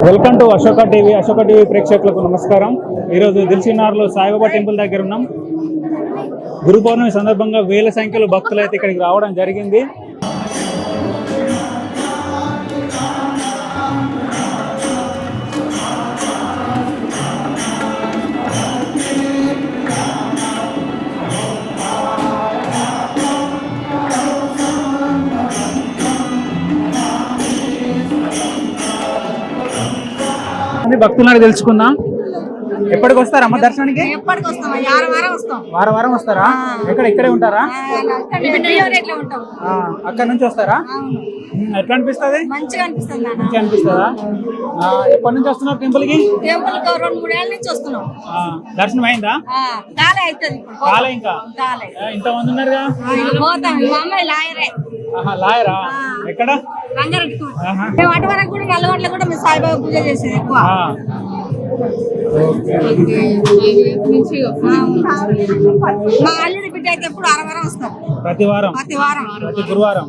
Welcome to Ashoka TV ప్రేక్షకులకు నమస్కారం. ఈరోజు దిల్సుఖ్నగర్లో సాయిబాబా టెంపుల్ దగ్గర ఉన్నాం. గురు పౌర్ణమి సందర్భంగా వేల సంఖ్యలో భక్తులు అయితే ఇక్కడికి రావడం జరిగింది. భక్తులను తెలుసుకుందాం. ఎప్పటికి వస్తారా అమ్మ దర్శనానికి? వారం వస్తారా? ఇక్కడే ఉంటారా? అక్కడ నుంచి వస్తారా? ఎట్లా అనిపిస్తుంది? మంచిగా అనిపిస్తుందా? ఎప్పటి నుంచి వస్తున్నారు టెంపుల్ కి? 2-3 ఏళ్ళ నుంచి వస్తున్నాం. దర్శనం అయిందా? కాలే ఇంకా ఇంతమంది ఉన్నారుగా. లాయరా? ఎక్కడ? రంగారెడ్డి. వాటి వరకు కూడా నల్లగొండలో కూడా మేము సాయిబాబా పూజ చేసేది ఎక్కువ. మా అల్లుడి బిడ్డ అయితే ఎప్పుడు ఆదివారం వస్తారు. ప్రతి గురువారం.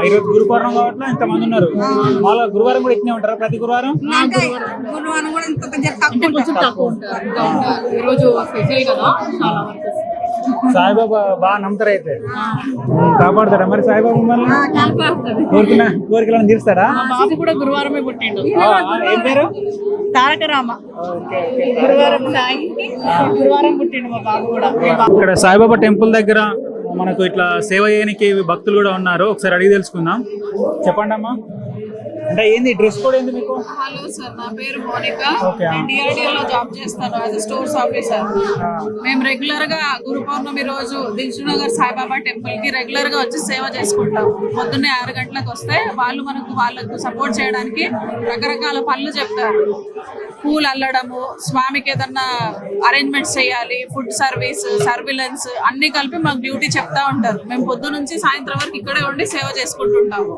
ఈరోజు గురు పౌర్ణమి కాబట్టి ఇంతమంది ఉన్నారు. మామూలుగా గురువారం కూడా ఇట్నే ఉంటారా? ప్రతి గురువారం కూడా ఇంత తక్కువ ఉంటారు. ఈరోజు స్పెషల్ కదా. సాయిబాబా బాగా నమ్ముతారు అయితే. కాపాడుతారా మరి సాయిబాబా మిమ్మల్ని? కోరికలను తీరుస్తారా? బాబు కూడా గురువారమే పుట్టిండు. ఏం పేరు? తారక రామ. గురువారం పుట్టిండు మా బాబు కూడా. ఇక్కడ సాయిబాబా టెంపుల్ దగ్గర మనకు ఇట్లా సేవ చేయడానికి భక్తులు కూడా ఉన్నారు. ఒకసారి అడిగి తెలుసుకుందాం. చెప్పండి అమ్మా. అంటే ఏంది డ్రెస్ కోడ్ ఏంది మీకు? హలో సార్, నా పేరు మోనికా. నేను DRDO లో జాబ్ చేస్తాను యాజ్ స్టోర్స్ ఆఫీసర్. మేము రెగ్యులర్ గా గురు పౌర్ణమి రోజు దిల్సుఖ్నగర్ సాయిబాబా టెంపుల్ కి రెగ్యులర్ గా వచ్చి సేవ చేసుకుంటాం. పొద్దున్నే 6 గంటలకు వస్తే వాళ్ళకు సపోర్ట్ చేయడానికి రకరకాల పనులు చెప్తారు. పూలు అల్లడము, స్వామికి ఏదన్నా అరేంజ్మెంట్స్ చేయాలి, ఫుడ్ సర్వీస్, సర్విలెన్స్ అన్ని కలిపి మాకు డ్యూటీ చెప్తా ఉంటారు. మేము పొద్దు నుంచి సాయంత్రం వరకు ఇక్కడే ఉండి సేవ చేసుకుంటుంటాము.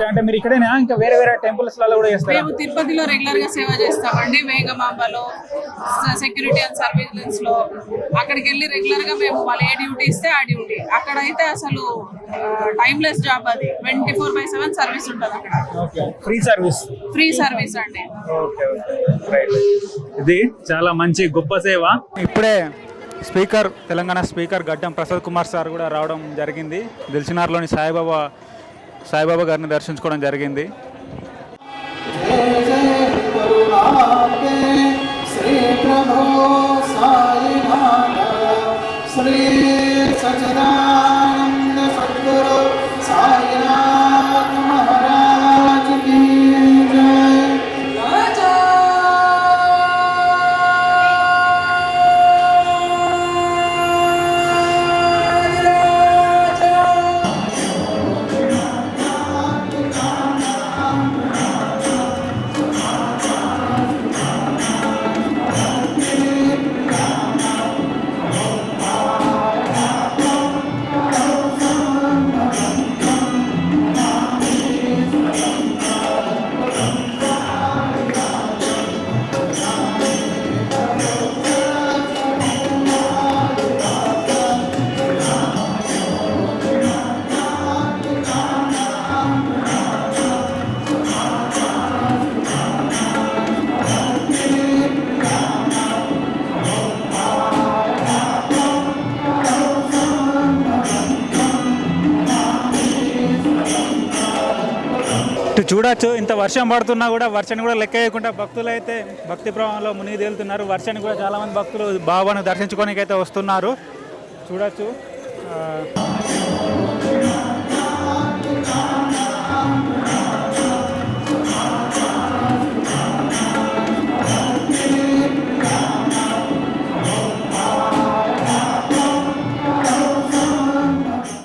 అంటే మీరు ఇక్కడేనా ఇంకా వేరే టెంపుల్స్ లలో కూడా చేస్తారా? మేము తిరుపతిలో రెగ్యులర్ గా సేవ చేస్తామండి. వేగమాంబలో, సెక్యూరిటీ అండ్ సర్వీలెన్స్ లో అక్కడికి వెళ్ళి రెగ్యులర్ గా మేము వాళ్ళు ఏ డ్యూటీ ఇస్తే ఆ డ్యూటీ. అక్కడైతే అసలు టైమ్లెస్ జాబ్. అది 24/7 సర్వీస్ ఉంటుంది అక్కడ. ఫ్రీ సర్వీస్ అండి. ఇది చాలా మంచి గొప్ప సేవ. ఇప్పుడే తెలంగాణ స్పీకర్ గడ్డం ప్రసాద్ కుమార్ సార్ కూడా రావడం జరిగింది. దిల్సుఖ్నగర్లోని సాయిబాబా గారిని దర్శించుకోవడం జరిగింది. చూడొచ్చు, ఇంత వర్షం పడుతున్నా కూడా వర్షాన్ని కూడా లెక్క వేయకుండా భక్తులు అయితే భక్తి ప్రవాహంలో మునిగి తేలుతున్నారు. వర్షాన్ని కూడా చాలామంది భక్తులు బాబాను దర్శించుకోవడానికి అయితే వస్తున్నారు. చూడొచ్చు.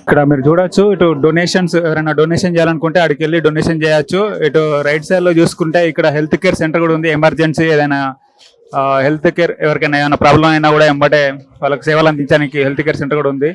ఇక్కడ మీరు చూడొచ్చు, ఇటు డొనేషన్స్ ఎవరైనా డొనేషన్ చేయాలనుకుంటే అక్కడికి వెళ్ళి డొనేషన్ చేయొచ్చు. ఇటు రైట్ సైడ్ లో చూసుకుంటే ఇక్కడ హెల్త్ కేర్ సెంటర్ కూడా ఉంది. ఎమర్జెన్సీ ఏదైనా హెల్త్ కేర్ ఎవరికైనా ఏమైనా ప్రాబ్లం అయినా కూడా ఎంబటే వాళ్ళకి సేవలు అందించడానికి హెల్త్ కేర్ సెంటర్ కూడా ఉంది.